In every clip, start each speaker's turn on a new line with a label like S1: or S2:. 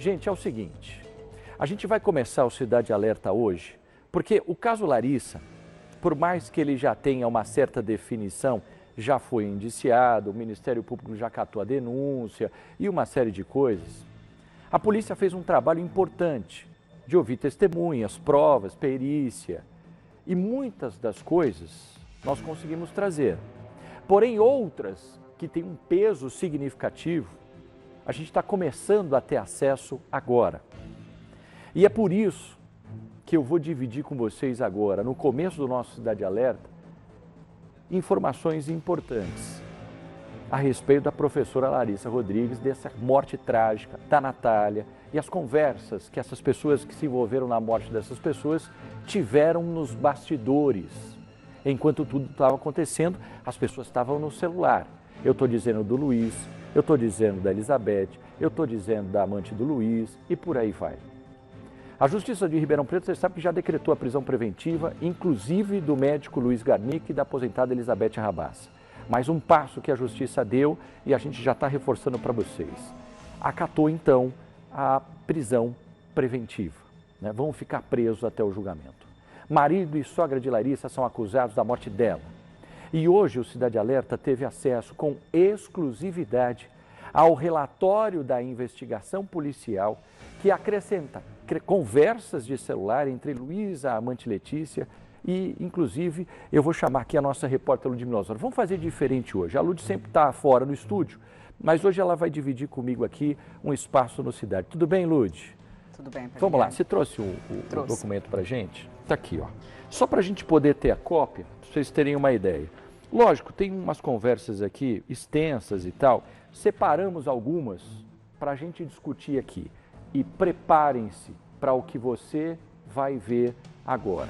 S1: Gente, é o seguinte, a gente vai começar o Cidade Alerta hoje, porque o caso Larissa, por mais que ele já tenha uma certa definição, já foi indiciado, o Ministério Público já catou a denúncia e uma série de coisas, a polícia fez um trabalho importante de ouvir testemunhas, provas, perícia e muitas das coisas nós conseguimos trazer. Porém, outras que têm um peso significativo, a gente está começando a ter acesso agora. E é por isso que eu vou dividir com vocês agora, no começo do nosso Cidade Alerta, informações importantes a respeito da professora Larissa Rodrigues, dessa morte trágica da Natália e as conversas que essas pessoas que se envolveram na morte dessas pessoas tiveram nos bastidores. Enquanto tudo estava acontecendo, as pessoas estavam no celular. Eu estou dizendo do Luiz, eu estou dizendo da Elizabeth, eu estou dizendo da amante do Luiz e por aí vai. A Justiça de Ribeirão Preto, você sabe que já decretou a prisão preventiva, inclusive do médico Luiz Garnic e da aposentada Elizabeth Rabassa. Mais um passo que a Justiça deu e a gente já está reforçando para vocês. Acatou, então, a prisão preventiva. Né? Vão ficar presos até o julgamento. Marido e sogra de Larissa são acusados da morte dela. E hoje o Cidade Alerta teve acesso com exclusividade ao relatório da investigação policial que acrescenta conversas de celular entre Luiz, a amante Letícia e, inclusive, eu vou chamar aqui a nossa repórter Ludmila Osório. Vamos fazer diferente hoje. A Lud sempre está fora no estúdio, mas hoje ela vai dividir comigo aqui um espaço no Cidade. Tudo bem, Lud?
S2: Tudo bem.
S1: Vamos lá, você trouxe o documento para a gente? Está aqui, ó. Só para a gente poder ter a cópia, para vocês terem uma ideia. Lógico, tem umas conversas aqui extensas e tal, separamos algumas para a gente discutir aqui. E preparem-se para o que você vai ver agora.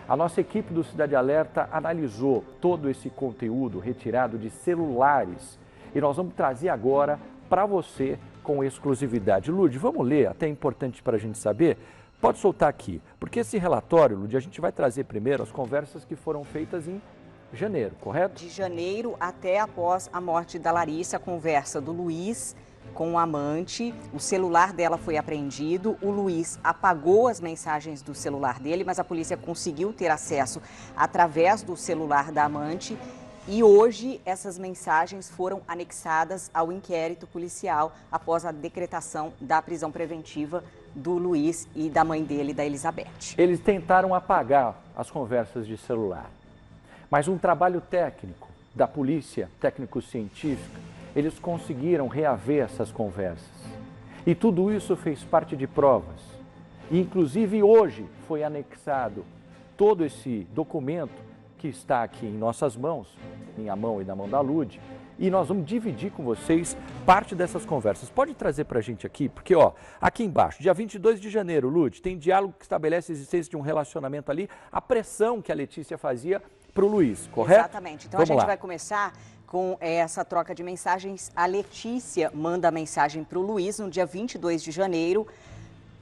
S1: A nossa equipe do Cidade Alerta analisou todo esse conteúdo retirado de celulares e nós vamos trazer agora para você com exclusividade. Lud, vamos ler, até é importante para a gente saber. Pode soltar aqui, porque esse relatório, Lud, a gente vai trazer primeiro as conversas que foram feitas em janeiro, correto?
S2: De janeiro até após a morte da Larissa, a conversa do Luiz com o amante, o celular dela foi apreendido, o Luiz apagou as mensagens do celular dele, mas a polícia conseguiu ter acesso através do celular da amante e hoje essas mensagens foram anexadas ao inquérito policial após a decretação da prisão preventiva do Luiz e da mãe dele, da Elizabeth.
S1: Eles tentaram apagar as conversas de celular, mas um trabalho técnico da polícia, técnico-científica, eles conseguiram reaver essas conversas. E tudo isso fez parte de provas. E, inclusive, hoje foi anexado todo esse documento que está aqui em nossas mãos, minha mão e na mão da Lud, e nós vamos dividir com vocês parte dessas conversas. Pode trazer para a gente aqui, porque ó, aqui embaixo, dia 22 de janeiro, Lud, tem diálogo que estabelece a existência de um relacionamento ali, a pressão que a Letícia fazia para o Luiz, correto?
S2: Exatamente. Então vamos a gente vai começar com essa troca de mensagens. A Letícia manda a mensagem para o Luiz no dia 22 de janeiro.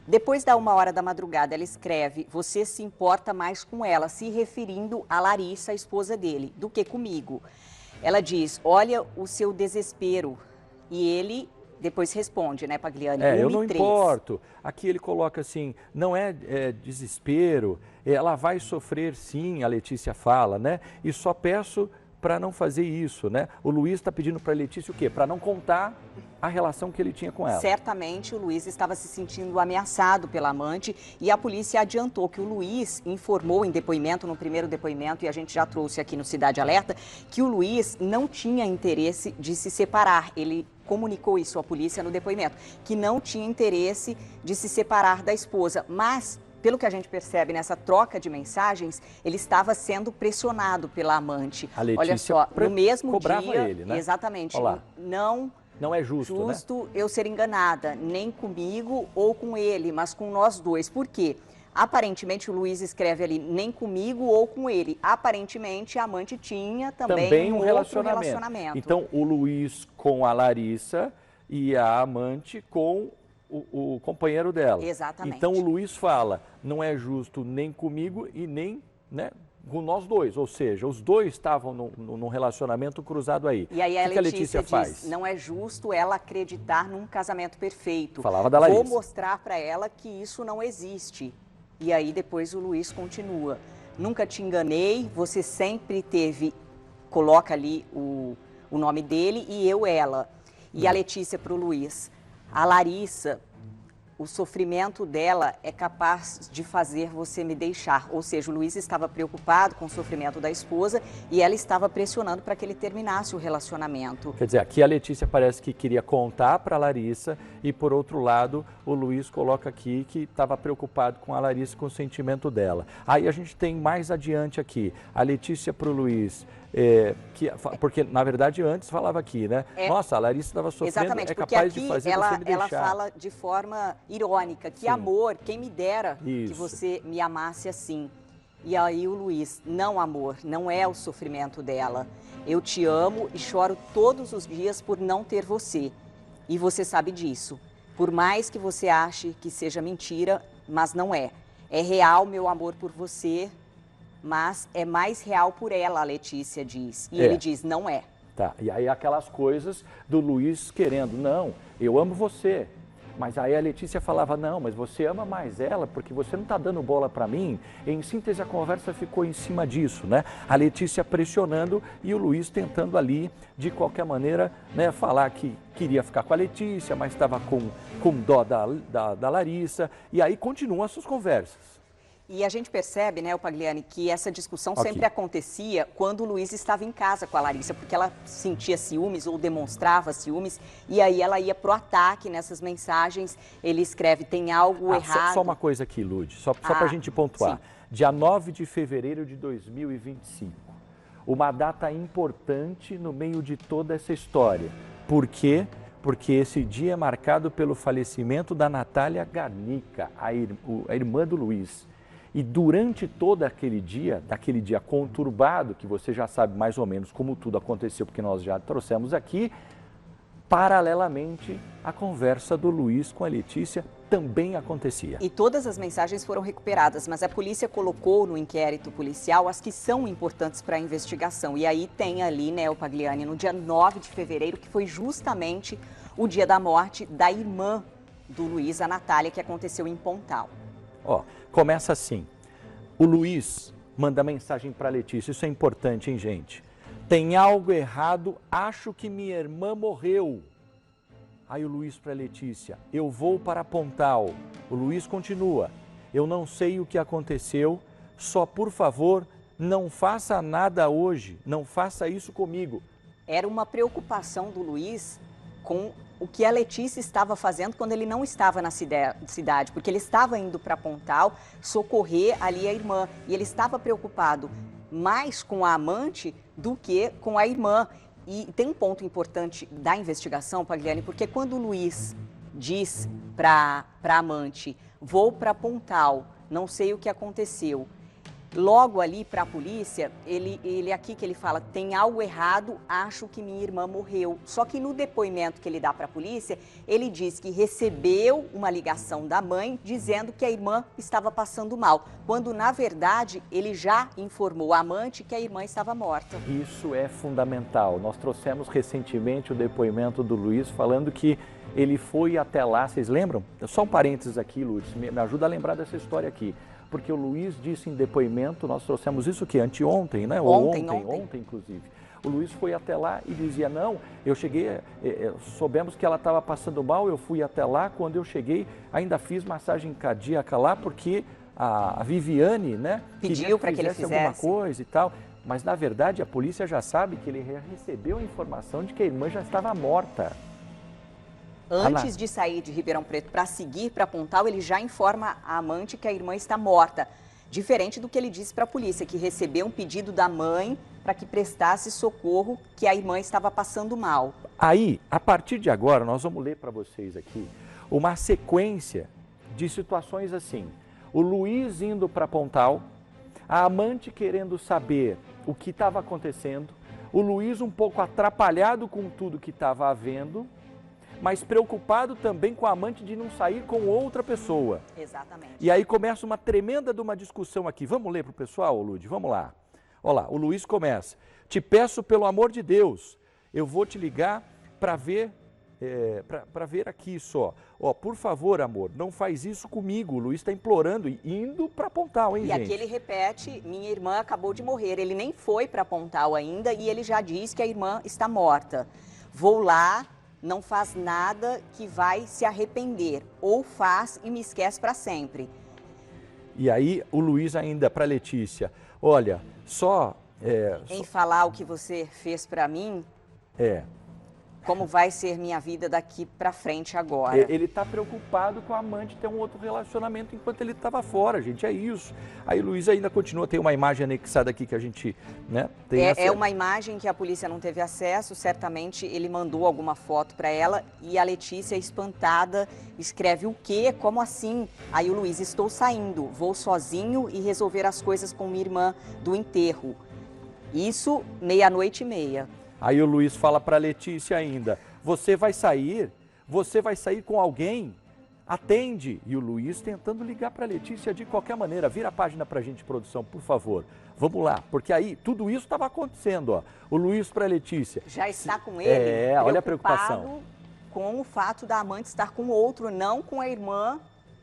S2: Depois da 1h da madrugada, ela escreve: você se importa mais com ela, se referindo a Larissa, a esposa dele, do que comigo. Ela diz: olha o seu desespero. E ele depois responde, né, Pagliani?
S1: Eu não importo. Aqui ele coloca assim, não é desespero, ela vai sofrer sim, a Letícia fala, né? E só peço para não fazer isso, né? O Luiz está pedindo para a Letícia o quê? Para não contar a relação que ele tinha com ela.
S2: Certamente o Luiz estava se sentindo ameaçado pela amante e a polícia adiantou que o Luiz informou em depoimento, no primeiro depoimento, e a gente já trouxe aqui no Cidade Alerta, que o Luiz não tinha interesse de se separar. Ele comunicou isso à polícia no depoimento, que não tinha interesse de se separar da esposa, mas pelo que a gente percebe nessa troca de mensagens, ele estava sendo pressionado pela amante.
S1: A Letícia,
S2: olha só, no mesmo dia,
S1: ele, né?
S2: Exatamente,
S1: não é justo,
S2: né? Eu ser enganada, nem comigo ou com ele, mas com nós dois. Por quê? Aparentemente, o Luiz escreve ali, nem comigo ou com ele. Aparentemente, a amante tinha também um relacionamento.
S1: Então, o Luiz com a Larissa e a amante com o companheiro dela.
S2: Exatamente.
S1: Então, o Luiz fala, não é justo nem comigo e nem, né, com nós dois, ou seja, os dois estavam num relacionamento cruzado aí.
S2: E aí
S1: o que a Letícia
S2: diz,
S1: faz?
S2: não é justo ela acreditar num casamento perfeito.
S1: Falava da Larissa.
S2: Vou mostrar para ela que isso não existe. E aí depois o Luiz continua. Nunca te enganei, você sempre teve, coloca ali o nome dele e eu ela. E a Letícia para o Luiz, a Larissa, o sofrimento dela é capaz de fazer você me deixar. Ou seja, o Luiz estava preocupado com o sofrimento da esposa e ela estava pressionando para que ele terminasse o relacionamento.
S1: Quer dizer, aqui a Letícia parece que queria contar para a Larissa e, por outro lado, o Luiz coloca aqui que estava preocupado com a Larissa, com o sentimento dela. Aí a gente tem mais adiante aqui, a Letícia para o Luiz, porque na verdade antes falava aqui, né? Nossa, a Larissa estava sofrendo,
S2: exatamente,
S1: capaz de fazer você me deixar.
S2: Ela fala de forma irônica, que amor, quem me dera que você me amasse assim. E aí o Luiz, não amor, não é o sofrimento dela. Eu te amo e choro todos os dias por não ter você. E você sabe disso. Por mais que você ache que seja mentira, mas não é. É real meu amor por você, mas é mais real por ela, a Letícia diz. E ele diz, não é.
S1: Tá, e aí aquelas coisas do Luiz querendo, não, eu amo você. Mas aí a Letícia falava, não, mas você ama mais ela porque você não está dando bola para mim. Em síntese, a conversa ficou em cima disso, né? A Letícia pressionando e o Luiz tentando ali, de qualquer maneira, né, falar que queria ficar com a Letícia, mas estava com dó da Larissa. E aí continuam as suas conversas.
S2: E a gente percebe, né, Pagliani, que essa discussão sempre acontecia quando o Luiz estava em casa com a Larissa, porque ela sentia ciúmes ou demonstrava ciúmes, e aí ela ia pro ataque nessas mensagens. Ele escreve, tem algo errado.
S1: Só uma coisa aqui, Lud, só para a gente pontuar. Sim. Dia 9 de fevereiro de 2025, uma data importante no meio de toda essa história. Por quê? Porque esse dia é marcado pelo falecimento da Natália Garnica, a irmã do Luiz. E durante todo aquele dia, daquele dia conturbado, que você já sabe mais ou menos como tudo aconteceu, porque nós já trouxemos aqui, paralelamente, a conversa do Luiz com a Letícia também acontecia.
S2: E todas as mensagens foram recuperadas, mas a polícia colocou no inquérito policial as que são importantes para a investigação. E aí tem ali, né, o Pagliani, no dia 9 de fevereiro, que foi justamente o dia da morte da irmã do Luiz, a Natália, que aconteceu em Pontal.
S1: Ó, começa assim, o Luiz manda mensagem para a Letícia, isso é importante, hein, gente? Tem algo errado, acho que minha irmã morreu. Aí o Luiz para a Letícia, eu vou para Pontal. O Luiz continua, eu não sei o que aconteceu, só por favor, não faça nada hoje, não faça isso comigo.
S2: Era uma preocupação do Luiz com o que a Letícia estava fazendo quando ele não estava na cidade, porque ele estava indo para Pontal socorrer ali a irmã. E ele estava preocupado mais com a amante do que com a irmã. E tem um ponto importante da investigação, Pagliani, porque quando o Luiz diz para a amante, vou para Pontal, não sei o que aconteceu, logo ali para a polícia, ele aqui que ele fala, tem algo errado, acho que minha irmã morreu. Só que no depoimento que ele dá para a polícia, ele diz que recebeu uma ligação da mãe dizendo que a irmã estava passando mal, quando na verdade ele já informou a amante que a irmã estava morta.
S1: Isso é fundamental. Nós trouxemos recentemente o depoimento do Luiz falando que ele foi até lá, vocês lembram? Só um parênteses aqui, Lourdes, me ajuda a lembrar dessa história aqui. Porque o Luiz disse em depoimento, nós trouxemos isso que anteontem, né?
S2: Ontem,
S1: inclusive. O Luiz foi até lá e dizia, não, eu cheguei, soubemos que ela estava passando mal, eu fui até lá, quando eu cheguei, ainda fiz massagem cardíaca lá, porque a Viviane, né?
S2: Pediu para que ele fizesse
S1: alguma coisa e tal. Mas, na verdade, a polícia já sabe que ele recebeu a informação de que a irmã já estava morta.
S2: Antes de sair de Ribeirão Preto para seguir para Pontal, ele já informa a amante que a irmã está morta. Diferente do que ele disse para a polícia, que recebeu um pedido da mãe para que prestasse socorro, que a irmã estava passando mal.
S1: Aí, a partir de agora, nós vamos ler para vocês aqui uma sequência de situações assim. O Luiz indo para Pontal, a amante querendo saber o que estava acontecendo, o Luiz um pouco atrapalhado com tudo que estava havendo, mas preocupado também com a amante de não sair com outra pessoa.
S2: Exatamente.
S1: E aí começa uma tremenda de uma discussão aqui. Vamos ler para o pessoal, Lud? Vamos lá. Olha lá, o Luiz começa. Te peço pelo amor de Deus, eu vou te ligar para ver... para ver aqui só. Ó, por favor, amor, não faz isso comigo. O Luiz está implorando e indo para Pontal, hein,
S2: e
S1: gente?
S2: E aqui ele repete, minha irmã acabou de morrer. Ele nem foi para Pontal ainda e ele já diz que a irmã está morta. Vou lá, não faz nada que vai se arrepender. Ou faz e me esquece para sempre.
S1: E aí o Luiz ainda para Letícia, olha, só...
S2: em falar o que você fez para mim... Como vai ser minha vida daqui para frente agora?
S1: Ele está preocupado com a amante ter um outro relacionamento enquanto ele estava fora, gente, é isso. Aí o Luiz ainda continua, tem uma imagem anexada aqui que a gente, né, tem
S2: acesso. É uma imagem que a polícia não teve acesso, certamente ele mandou alguma foto para ela e a Letícia, espantada, escreve o quê? Como assim? Aí o Luiz, estou saindo, vou sozinho e resolver as coisas com minha irmã do enterro. Isso, 00:30.
S1: Aí o Luiz fala para a Letícia ainda, você vai sair com alguém, atende. E o Luiz tentando ligar para a Letícia de qualquer maneira. Vira a página para a gente, produção, por favor. Vamos lá, porque aí tudo isso estava acontecendo, ó. O Luiz para a Letícia.
S2: Já está com ele,
S1: olha a preocupação.
S2: Com o fato da amante estar com outro, não com a irmã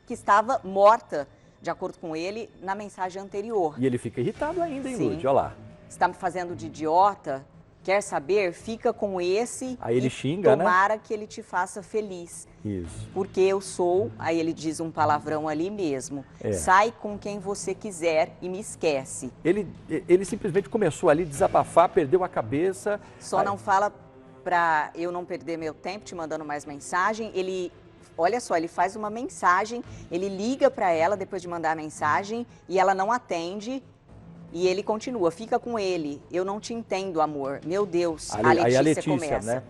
S2: que estava morta, de acordo com ele, na mensagem anterior.
S1: E ele fica irritado ainda, hein, Lud? Olha lá.
S2: Está me fazendo de idiota? Quer saber? Fica com esse.
S1: Aí ele xinga,
S2: tomara que ele te faça feliz.
S1: Isso.
S2: Porque eu sou, aí ele diz um palavrão ali mesmo. Sai com quem você quiser e me esquece.
S1: Ele simplesmente começou ali a desabafar, perdeu a cabeça.
S2: Só não fala para eu não perder meu tempo te mandando mais mensagem. Olha só, ele faz uma mensagem, ele liga para ela depois de mandar a mensagem e ela não atende. E ele continua, fica com ele, eu não te entendo, amor, meu Deus.
S1: Aí a Letícia começa, né?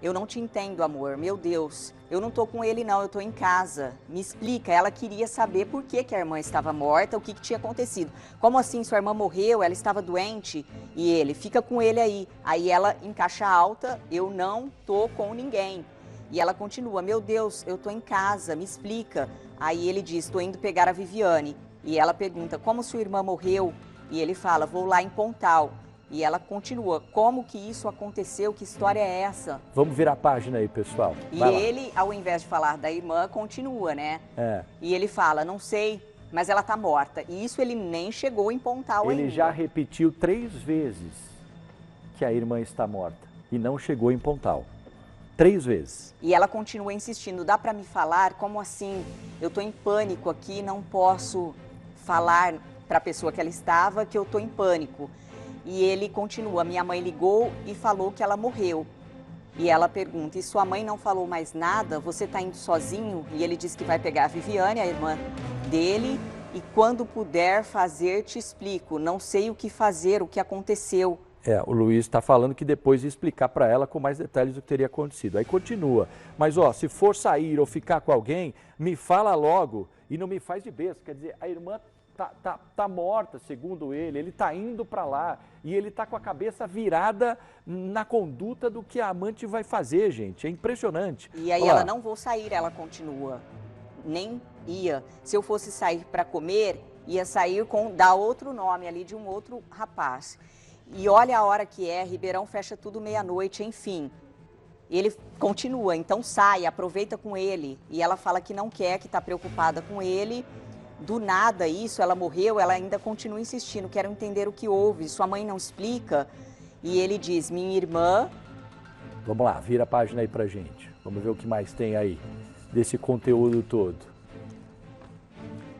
S2: Eu não te entendo, amor, meu Deus. Eu não tô com ele não, eu tô em casa. Me explica, ela queria saber por que a irmã estava morta, o que tinha acontecido. Como assim, sua irmã morreu, ela estava doente? E ele, fica com ele aí. Aí ela, em caixa alta, eu não tô com ninguém. E ela continua, meu Deus, eu tô em casa, me explica. Aí ele diz, tô indo pegar a Viviane. E ela pergunta, como sua irmã morreu? E ele fala, vou lá em Pontal. E ela continua, como que isso aconteceu? Que história é essa?
S1: Vamos virar a página aí, pessoal.
S2: E ele, ao invés de falar da irmã, continua, né? E ele fala, não sei, mas ela tá morta. E isso ele nem chegou em Pontal ainda.
S1: Ele já repetiu 3 vezes que a irmã está morta e não chegou em Pontal. 3 vezes.
S2: E ela continua insistindo, dá para me falar? Como assim? Eu tô em pânico aqui, não posso falar para a pessoa que ela estava, que eu estou em pânico. E ele continua, minha mãe ligou e falou que ela morreu. E ela pergunta, e sua mãe não falou mais nada? Você está indo sozinho? E ele diz que vai pegar a Viviane, a irmã dele, e quando puder fazer, te explico. Não sei o que fazer, o que aconteceu.
S1: O Luiz está falando que depois ia explicar para ela com mais detalhes o que teria acontecido. Aí continua, mas ó, se for sair ou ficar com alguém, me fala logo e não me faz de besta. Quer dizer, a irmã tá morta, segundo ele está indo para lá e ele está com a cabeça virada na conduta do que a amante vai fazer, gente, é impressionante.
S2: E aí ela, não vou sair, ela continua, nem ia. Se eu fosse sair para comer, ia sair dá outro nome ali de um outro rapaz. E olha a hora que Ribeirão fecha tudo 00:00, enfim. Ele continua, então sai, aproveita com ele. E ela fala que não quer, que está preocupada com ele. Do nada isso, ela morreu, ela ainda continua insistindo, quero entender o que houve, sua mãe não explica. E ele diz, minha irmã...
S1: Vamos lá, vira a página aí pra gente, vamos ver o que mais tem aí, desse conteúdo todo.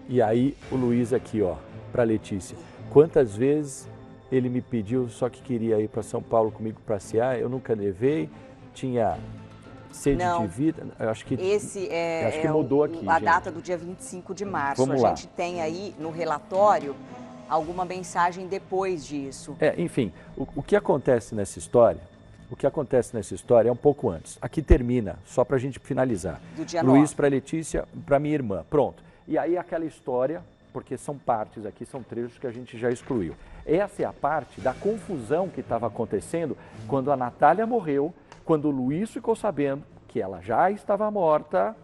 S1: E aí o Luiz aqui, ó, pra Letícia, quantas vezes ele me pediu, só que queria ir para São Paulo comigo passear, eu nunca levei, tinha... sede de vida, eu acho que, acho que mudou aqui,
S2: a data do dia 25 de março.
S1: Vamos lá.
S2: A gente tem aí no relatório alguma mensagem depois disso.
S1: Enfim, o que acontece nessa história, é um pouco antes. Aqui termina, só para a gente finalizar.
S2: Do dia
S1: Luiz
S2: 9.
S1: para Letícia, para minha irmã, pronto. E aí aquela história, porque são partes aqui, são trechos que a gente já excluiu. Essa é a parte da confusão que estava acontecendo quando a Natália morreu, quando o Luiz ficou sabendo que ela já estava morta,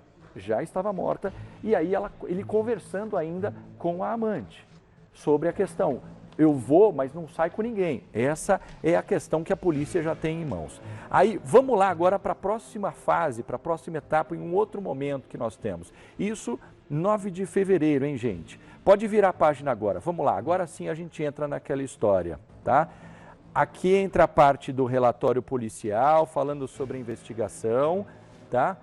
S1: e aí ele conversando ainda com a amante sobre a questão. Eu vou, mas não sai com ninguém. Essa é a questão que a polícia já tem em mãos. Aí, vamos lá agora para a próxima fase, para a próxima etapa, em um outro momento que nós temos. Isso, 9 de fevereiro, hein, gente? Pode virar a página agora. Vamos lá, agora sim a gente entra naquela história, tá? Aqui entra a parte do relatório policial, falando sobre a investigação, tá?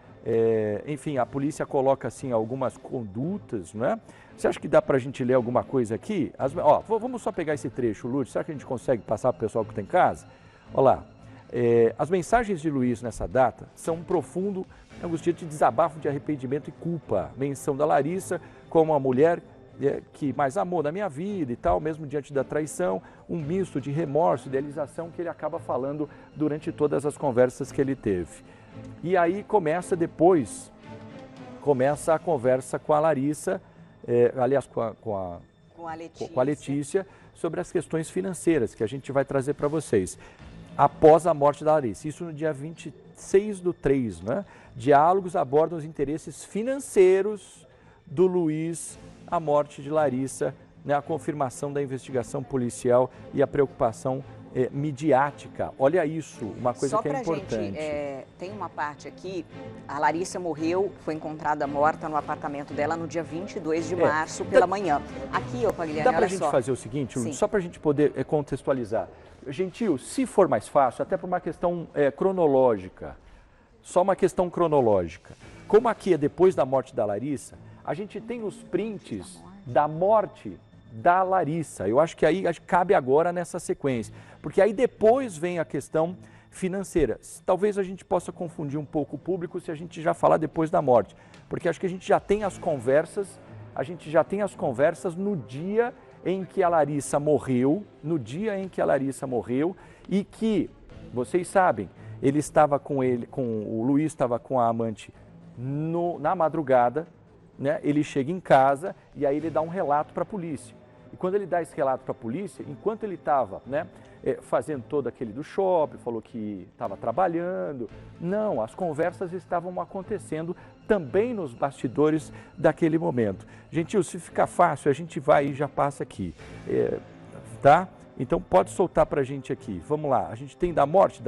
S1: Enfim, a polícia coloca assim algumas condutas, né? Você acha que dá para a gente ler alguma coisa aqui? Vamos só pegar esse trecho, Lourdes. Será que a gente consegue passar para o pessoal que está em casa? Olha lá. As mensagens de Luiz nessa data são um profundo, angustiante desabafo de arrependimento e culpa. Menção da Larissa como a mulher que mais amou na minha vida e tal, mesmo diante da traição, um misto de remorso, idealização que ele acaba falando durante todas as conversas que ele teve. E aí começa a conversa com a Larissa, aliás, com a Letícia, sobre as questões financeiras que a gente vai trazer para vocês. Após a morte da Larissa, isso no dia 26/3, né? Diálogos abordam os interesses financeiros do Luiz, a morte de Larissa, né? A confirmação da investigação policial e a preocupação midiática. Olha isso, uma coisa que é importante.
S2: Gente, tem uma parte aqui, a Larissa morreu, foi encontrada morta no apartamento dela no dia 22 de março pela manhã. Aqui, Pagliani,
S1: dá para a gente fazer o seguinte, Lula, só para a gente poder contextualizar. Gentil, se for mais fácil, até por uma questão cronológica, só uma questão cronológica. Como aqui é depois da morte da Larissa, a gente tem os prints da morte da Larissa. Eu acho que aí cabe agora nessa sequência, porque aí depois vem a questão financeira. Talvez a gente possa confundir um pouco o público se a gente já falar depois da morte, porque acho que a gente já tem as conversas, no dia em que a Larissa morreu, e que, vocês sabem, o Luiz estava com a amante na madrugada, né? Ele chega em casa e aí ele dá um relato para a polícia. E quando ele dá esse relato para a polícia, enquanto ele estava fazendo todo aquele do shopping, falou que estava trabalhando, não, as conversas estavam acontecendo também nos bastidores daquele momento. Gentil, se ficar fácil, a gente vai e já passa aqui, tá? Então pode soltar para a gente aqui, vamos lá, a gente tem da morte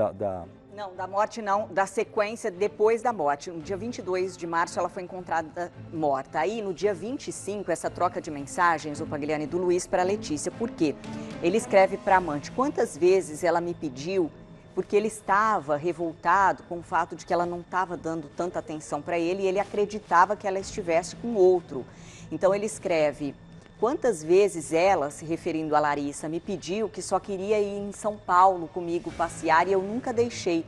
S2: Não, da morte não, da sequência depois da morte. No dia 22 de março ela foi encontrada morta. Aí no dia 25, essa troca de mensagens, Pagliani, do Luiz para a Letícia. Por quê? Ele escreve para a amante, quantas vezes ela me pediu, porque ele estava revoltado com o fato de que ela não estava dando tanta atenção para ele e ele acreditava que ela estivesse com outro. Então ele escreve, quantas vezes ela, se referindo a Larissa, me pediu que só queria ir em São Paulo comigo passear e eu nunca deixei.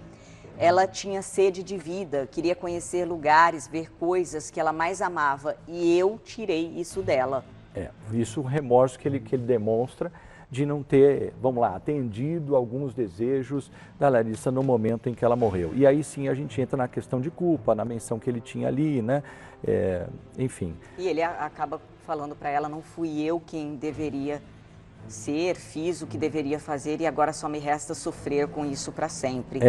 S2: Ela tinha sede de vida, queria conhecer lugares, ver coisas que ela mais amava e eu tirei isso dela.
S1: Isso o remorso que ele demonstra de não ter, vamos lá, atendido alguns desejos da Larissa no momento em que ela morreu. E aí sim a gente entra na questão de culpa, na menção que ele tinha ali, né? Enfim.
S2: E ele acaba falando para ela, não fui eu quem deveria ser, fiz o que deveria fazer e agora só me resta sofrer com isso para sempre.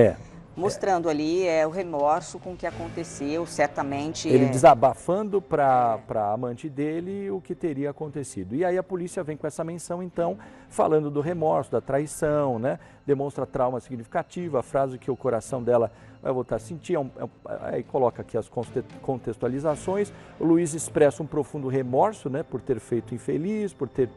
S2: Mostrando ali o remorso com o que aconteceu, certamente.
S1: Ele desabafando para a amante dele o que teria acontecido. E aí a polícia vem com essa menção, então, falando do remorso, da traição, né? Demonstra trauma significativo, a frase que o coração dela vai voltar a sentir. Aí coloca aqui as contextualizações. O Luiz expressa um profundo remorso, né? Por ter feito infeliz, por ter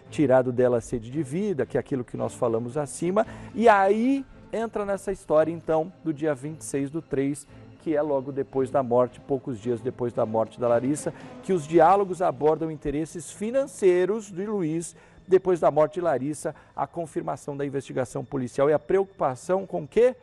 S1: tirado dela a sede de vida, que é aquilo que nós falamos acima. E aí entra nessa história, então, do dia 26/3, que é logo depois da morte, poucos dias depois da morte da Larissa, que os diálogos abordam interesses financeiros de Luiz depois da morte de Larissa, a confirmação da investigação policial e a preocupação com o quê?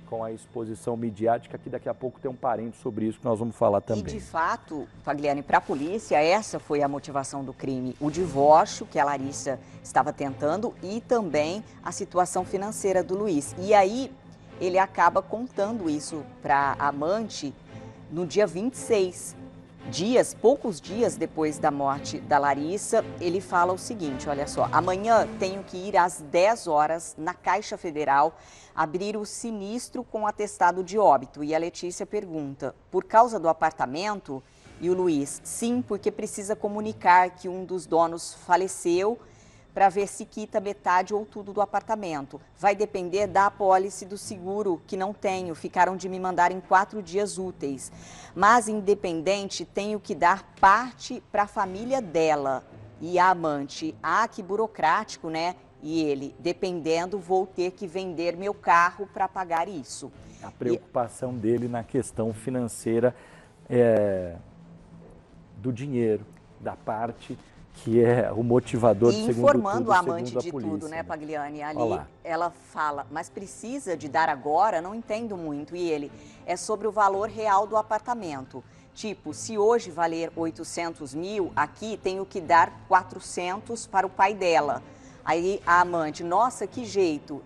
S1: Com a exposição midiática, que daqui a pouco tem um parente sobre isso que nós vamos falar também.
S2: E de fato, Pagliani, para a polícia, essa foi a motivação do crime. O divórcio que a Larissa estava tentando e também a situação financeira do Luiz. E aí ele acaba contando isso para a amante no dia 26. poucos dias depois da morte da Larissa, ele fala o seguinte, olha só: amanhã tenho que ir às 10 horas na Caixa Federal abrir o sinistro com atestado de óbito. E a Letícia pergunta, por causa do apartamento? E o Luiz, sim, porque precisa comunicar que um dos donos faleceu para ver se quita metade ou tudo do apartamento. Vai depender da apólice do seguro, que não tenho. Ficaram de me mandar em 4 dias úteis. Mas, independente, tenho que dar parte para a família dela. E a amante, que burocrático, né? E ele, dependendo, vou ter que vender meu carro para pagar isso.
S1: A preocupação dele na questão financeira do dinheiro, da parte que é o motivador,
S2: e informando a amante de tudo, né, Pagliani? Ali ela fala, mas precisa de dar agora? Não entendo muito. E ele, é sobre o valor real do apartamento. Tipo, se hoje valer 800 mil, aqui tenho que dar 400 para o pai dela. Aí a amante, nossa, que jeito.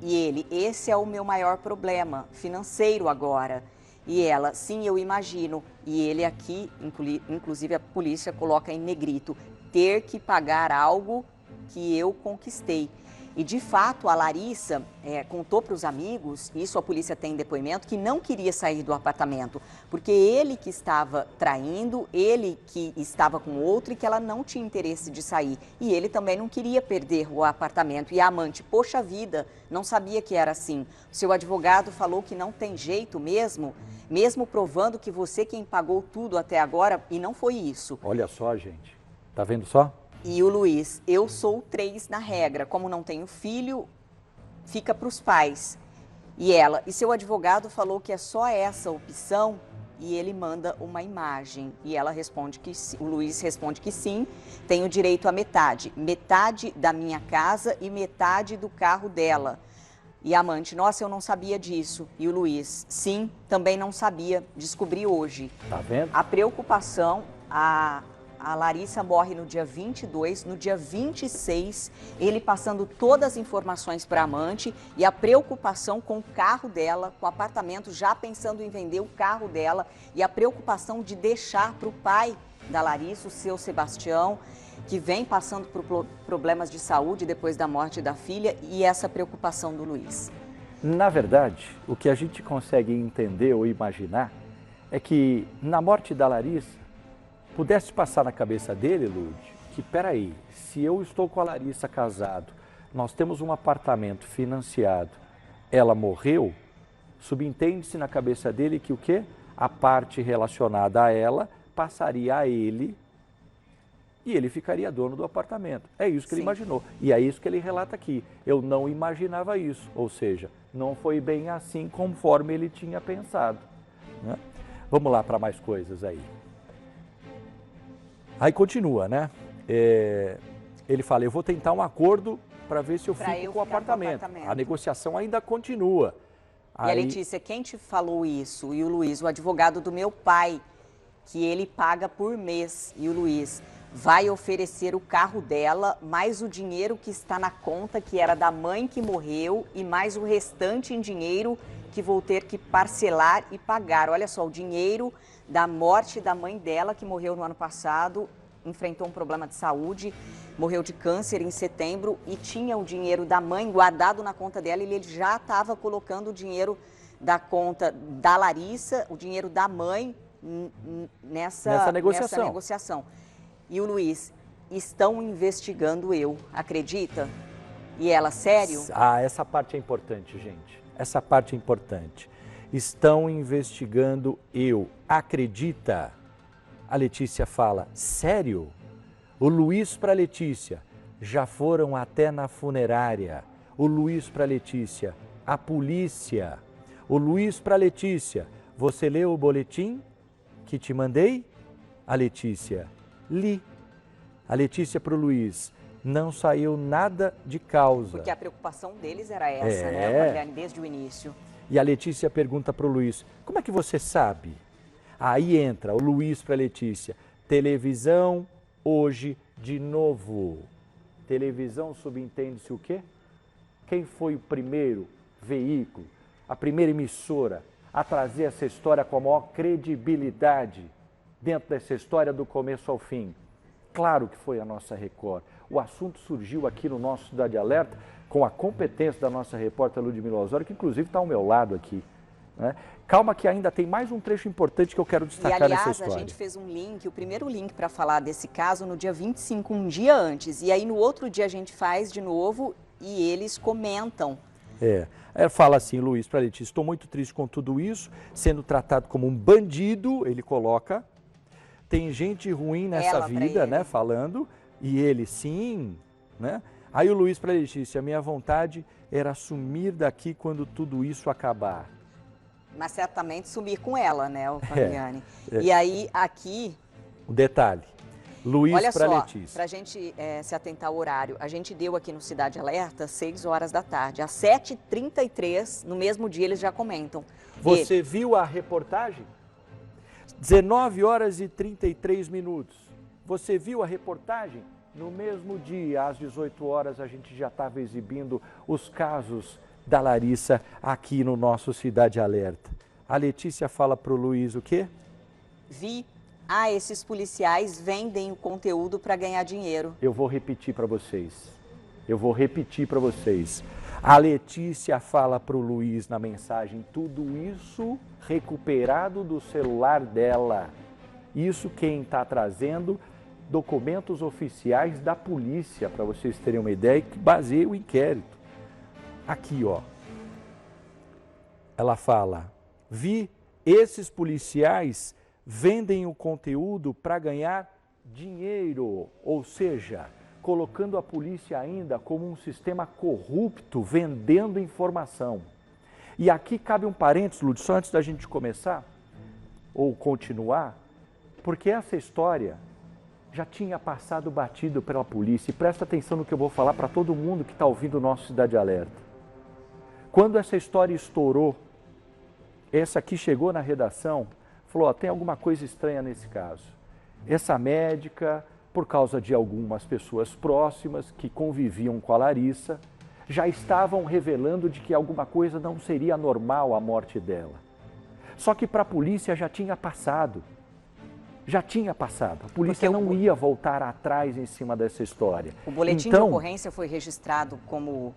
S2: E ele, esse é o meu maior problema financeiro agora. E ela, sim, eu imagino. E ele aqui, inclusive a polícia coloca em negrito, ter que pagar algo que eu conquistei. E, de fato, a Larissa contou para os amigos, isso a polícia tem em depoimento, que não queria sair do apartamento, porque ele que estava traindo, ele que estava com outro e que ela não tinha interesse de sair. E ele também não queria perder o apartamento. E a amante, poxa vida, não sabia que era assim. O seu advogado falou que não tem jeito mesmo provando que você quem pagou tudo até agora, e não foi isso.
S1: Olha só, gente. Tá vendo só?
S2: E o Luiz, eu sou 3 na regra. Como não tenho filho, fica para os pais. E ela, e seu advogado falou que é só essa opção, e ele manda uma imagem. E ela responde que sim, o Luiz responde que sim, tenho direito a metade. Metade da minha casa e metade do carro dela. E a amante, nossa, eu não sabia disso. E o Luiz, sim, também não sabia, descobri hoje.
S1: Tá vendo?
S2: A preocupação, a Larissa morre no dia 22, no dia 26, ele passando todas as informações para a amante e a preocupação com o carro dela, com o apartamento, já pensando em vender o carro dela e a preocupação de deixar para o pai da Larissa, o seu Sebastião, que vem passando por problemas de saúde depois da morte da filha, e essa preocupação do Luiz.
S1: Na verdade, o que a gente consegue entender ou imaginar é que na morte da Larissa, pudesse passar na cabeça dele, Lud, que peraí, se eu estou com a Larissa casado, nós temos um apartamento financiado, ela morreu, subentende-se na cabeça dele que o quê? A parte relacionada a ela passaria a ele e ele ficaria dono do apartamento. É isso que ele imaginou. E é isso que ele relata aqui. Eu não imaginava isso, ou seja, não foi bem assim conforme ele tinha pensado, né? Vamos lá para mais coisas aí. Aí continua, né? Ele fala, eu vou tentar um acordo para ver se eu fico com o apartamento. A negociação ainda continua.
S2: E a Letícia, quem te falou isso? E o Luiz, o advogado do meu pai, que ele paga por mês. E o Luiz, vai oferecer o carro dela, mais o dinheiro que está na conta, que era da mãe que morreu, e mais o restante em dinheiro que vou ter que parcelar e pagar. Olha só, o dinheiro da morte da mãe dela, que morreu no ano passado, enfrentou um problema de saúde, morreu de câncer em setembro e tinha o dinheiro da mãe guardado na conta dela, e ele já estava colocando o dinheiro da conta da Larissa, o dinheiro da mãe, nessa negociação. E o Luiz, estão investigando eu, acredita? E ela, sério?
S1: Essa parte é importante, gente. Essa parte é importante. Estão investigando eu, acredita? A Letícia fala, sério? O Luiz para a Letícia, já foram até na funerária. O Luiz para a Letícia, a polícia. O Luiz para a Letícia, você leu o boletim que te mandei? A Letícia, li. A Letícia para o Luiz, não saiu nada de causa.
S2: Porque a preocupação deles era essa, né, Pagliani, desde o início.
S1: E a Letícia pergunta para o Luiz, como é que você sabe? Aí entra o Luiz para a Letícia, televisão hoje de novo. Televisão subentende-se o quê? Quem foi o primeiro veículo, a primeira emissora a trazer essa história com a maior credibilidade? dentro dessa história do começo ao fim? Claro que foi a nossa Record. O assunto surgiu aqui no nosso Cidade Alerta com a competência da nossa repórter Ludmila Osório, que inclusive está ao meu lado aqui. Né? Calma que ainda tem mais um trecho importante que eu quero destacar nessa história.
S2: A gente fez um link, o primeiro link para falar desse caso no dia 25, um dia antes. E aí no outro dia a gente faz de novo e eles comentam.
S1: Fala assim, Luiz, para Letícia, estou muito triste com tudo isso, sendo tratado como um bandido, ele coloca. Tem gente ruim nessa vida, né, falando, e ele sim, né? Aí o Luiz para Letícia, minha vontade era sumir daqui quando tudo isso acabar.
S2: Mas certamente sumir com ela, né, o Fabiane? E aí, aqui...
S1: O detalhe, Luiz para Letícia.
S2: Para a gente se atentar ao horário, a gente deu aqui no Cidade Alerta 6 horas da tarde. Às 7h33, no mesmo dia, eles já comentam.
S1: Você viu a reportagem? 19 horas e 33 minutos. Você viu a reportagem? No mesmo dia, às 18 horas, a gente já estava exibindo os casos da Larissa aqui no nosso Cidade Alerta. A Letícia fala para o Luiz o quê?
S2: Esses policiais vendem o conteúdo para ganhar dinheiro.
S1: Eu vou repetir para vocês. A Letícia fala para o Luiz na mensagem, tudo isso recuperado do celular dela. Isso quem está trazendo documentos oficiais da polícia, para vocês terem uma ideia, que baseia o inquérito. Aqui, ó. Ela fala, esses policiais vendem o conteúdo para ganhar dinheiro, ou seja, colocando a polícia ainda como um sistema corrupto, vendendo informação. E aqui cabe um parênteses, Lúcio, só antes da gente começar, ou continuar, porque essa história já tinha passado batido pela polícia. E presta atenção no que eu vou falar para todo mundo que está ouvindo o nosso Cidade Alerta. Quando essa história estourou, essa aqui chegou na redação, falou, tem alguma coisa estranha nesse caso. Essa médica, por causa de algumas pessoas próximas que conviviam com a Larissa, já estavam revelando de que alguma coisa não seria normal a morte dela. Só que para a polícia já tinha passado. A polícia não ia voltar atrás em cima dessa história.
S2: O boletim de ocorrência foi registrado como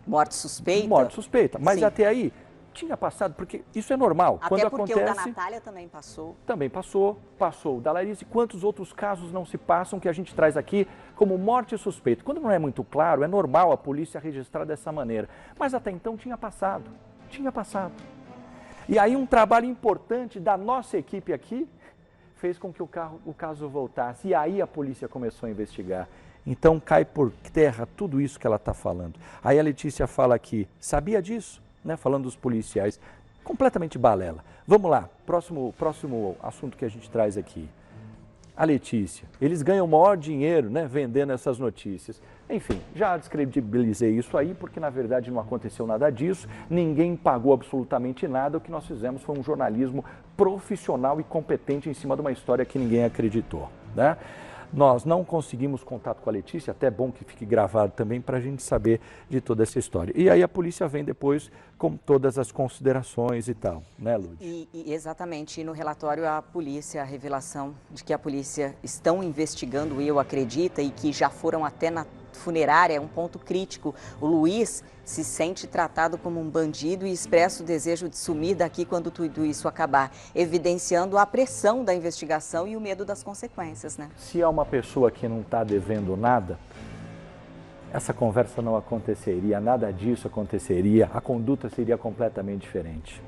S2: morte suspeita?
S1: Morte suspeita, mas até aí tinha passado, porque isso é normal.
S2: Até
S1: quando
S2: porque
S1: acontece,
S2: o da Natália também passou.
S1: Também passou o da Larissa. E quantos outros casos não se passam que a gente traz aqui como morte suspeita? Quando não é muito claro, é normal a polícia registrar dessa maneira. Mas até então tinha passado. E aí um trabalho importante da nossa equipe aqui fez com que o caso voltasse. E aí a polícia começou a investigar. Então cai por terra tudo isso que ela está falando. Aí a Letícia fala aqui, sabia disso? Né? Falando dos policiais, completamente balela. Vamos lá, próximo assunto que a gente traz aqui. A Letícia, eles ganham o maior dinheiro, né, vendendo essas notícias. Enfim, já descredibilizei isso aí, porque na verdade não aconteceu nada disso, ninguém pagou absolutamente nada, o que nós fizemos foi um jornalismo profissional e competente em cima de uma história que ninguém acreditou, né? Nós não conseguimos contato com a Letícia, até é bom que fique gravado também para a gente saber de toda essa história. E aí a polícia vem depois com todas as considerações e tal, né, Lúcia?
S2: Exatamente, e no relatório a revelação de que a polícia estão investigando, eu acredito, e que já foram até na funerária, é um ponto crítico. O Luiz se sente tratado como um bandido e expressa o desejo de sumir daqui quando tudo isso acabar, evidenciando a pressão da investigação e o medo das consequências, né?
S1: Se é uma pessoa que não está devendo nada, essa conversa não aconteceria, nada disso aconteceria, a conduta seria completamente diferente.